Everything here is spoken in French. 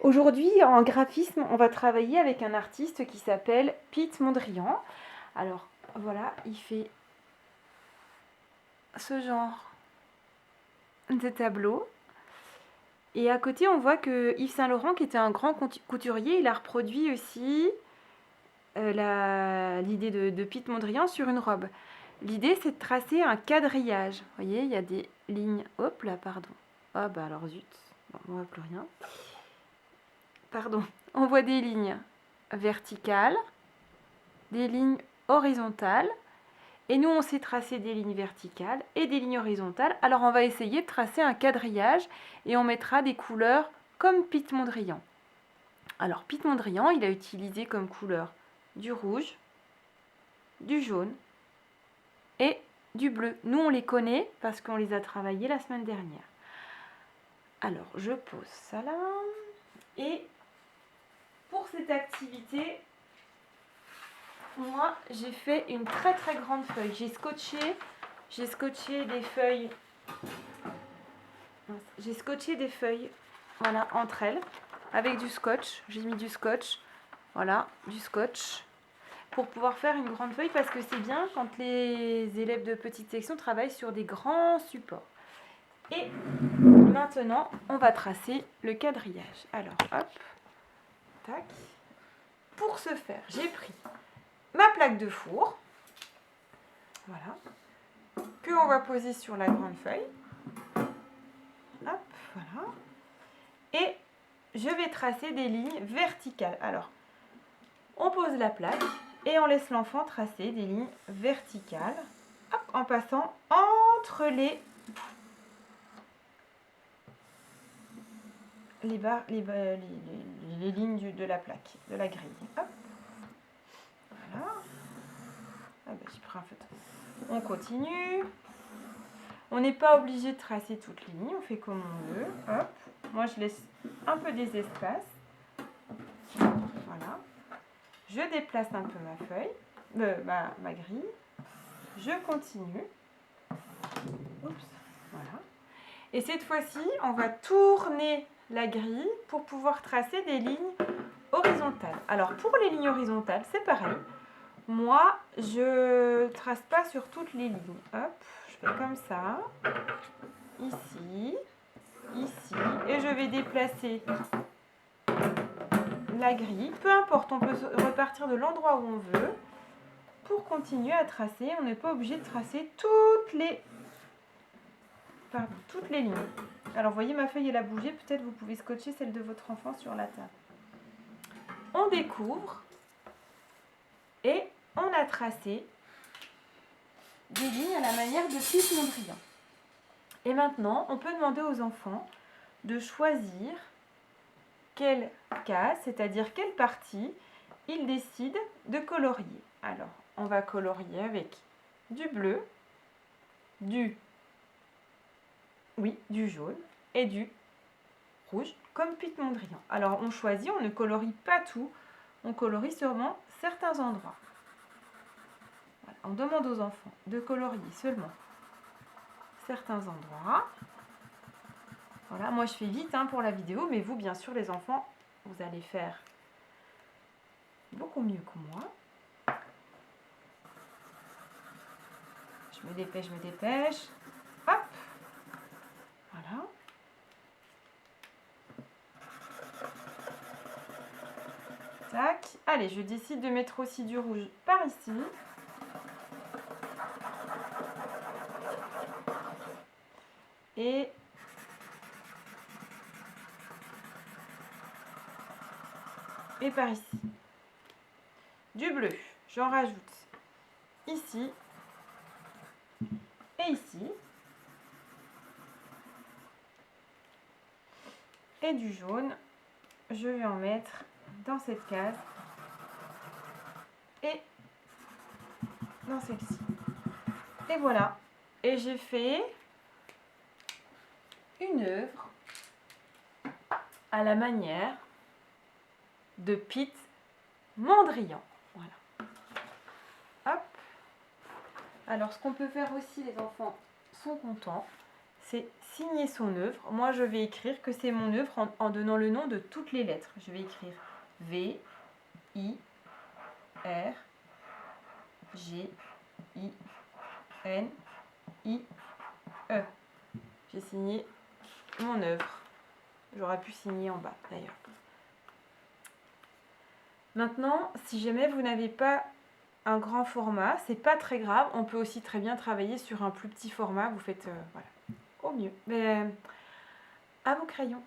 Aujourd'hui, en graphisme, on va travailler avec un artiste qui s'appelle Pete Mondrian. Alors, voilà, il fait ce genre de tableau. Et à côté, on voit que Yves Saint Laurent, qui était un grand couturier, il a reproduit aussi l'idée de Pete Mondrian sur une robe. L'idée, c'est de tracer un quadrillage. Vous voyez, il y a des lignes. Hop là, pardon. Ah bah alors zut, bon, on voit plus rien. Pardon, on voit des lignes verticales, des lignes horizontales. Et nous, on sait tracer des lignes verticales et des lignes horizontales. Alors, on va essayer de tracer un quadrillage et on mettra des couleurs comme Pete Mondrian. Alors, Pete Mondrian, il a utilisé comme couleur du rouge, du jaune et du bleu. Nous, on les connaît parce qu'on les a travaillés la semaine dernière. Alors, je pose ça là. Et pour cette activité, moi, j'ai fait une très très grande feuille. J'ai scotché des feuilles. J'ai scotché des feuilles, voilà, entre elles, avec du scotch. J'ai mis du scotch, voilà, du scotch, pour pouvoir faire une grande feuille, parce que c'est bien quand les élèves de petite section travaillent sur des grands supports. Et maintenant, on va tracer le quadrillage. Alors, hop, tac. Pour ce faire, j'ai pris ma plaque de four, voilà, que on va poser sur la grande feuille. Hop, voilà. Et je vais tracer des lignes verticales. Alors, on pose la plaque et on laisse l'enfant tracer des lignes verticales, hop, en passant entre les lignes de la plaque, de la grille. Hop. Voilà. Ah ben, j'ai pris un feutre. On continue. On n'est pas obligé de tracer toutes les lignes, on fait comme on veut. Hop. Moi, je laisse un peu des espaces. Voilà. Je déplace un peu ma feuille, ma grille. Je continue. Oups. Voilà. Et cette fois-ci, on va tourner la grille pour pouvoir tracer des lignes horizontales. Alors, pour les lignes horizontales, c'est pareil. Moi, je ne trace pas sur toutes les lignes. Hop, je fais comme ça. Ici, ici. Et je vais déplacer la grille. Peu importe, on peut repartir de l'endroit où on veut. Pour continuer à tracer, on n'est pas obligé de tracer toutes les lignes. Alors, vous voyez, ma feuille, elle a bougé. Peut-être vous pouvez scotcher celle de votre enfant sur la table. On découvre et on a tracé des lignes à la manière de Pete Mondrian. Et maintenant, on peut demander aux enfants de choisir quelle case, c'est-à-dire quelle partie, ils décident de colorier. Alors, on va colorier avec du bleu, du jaune et du rouge, comme Pete Mondrian. Alors, on choisit, on ne colorie pas tout, on colorie seulement certains endroits. Voilà, on demande aux enfants de colorier seulement certains endroits. Voilà, moi je fais vite pour la vidéo, mais vous, bien sûr, les enfants, vous allez faire beaucoup mieux que moi. Je me dépêche. Hop, voilà. Tac. Allez, je décide de mettre aussi du rouge par ici. Et par ici. Du bleu, j'en rajoute ici et ici. Et du jaune, je vais en mettre dans cette case et dans celle-ci. Et voilà. Et j'ai fait une œuvre à la manière de Pete Mondrian. Voilà. Hop. Alors, ce qu'on peut faire aussi, les enfants sont contents, c'est signer son œuvre. Moi, je vais écrire que c'est mon œuvre en donnant le nom de toutes les lettres. Je vais écrire V, I, R, G, I, N, I, E. J'ai signé mon œuvre. J'aurais pu signer en bas d'ailleurs. Maintenant, si jamais vous n'avez pas un grand format, c'est pas très grave. On peut aussi très bien travailler sur un plus petit format. Vous faites voilà, au mieux. Mais à vos crayons.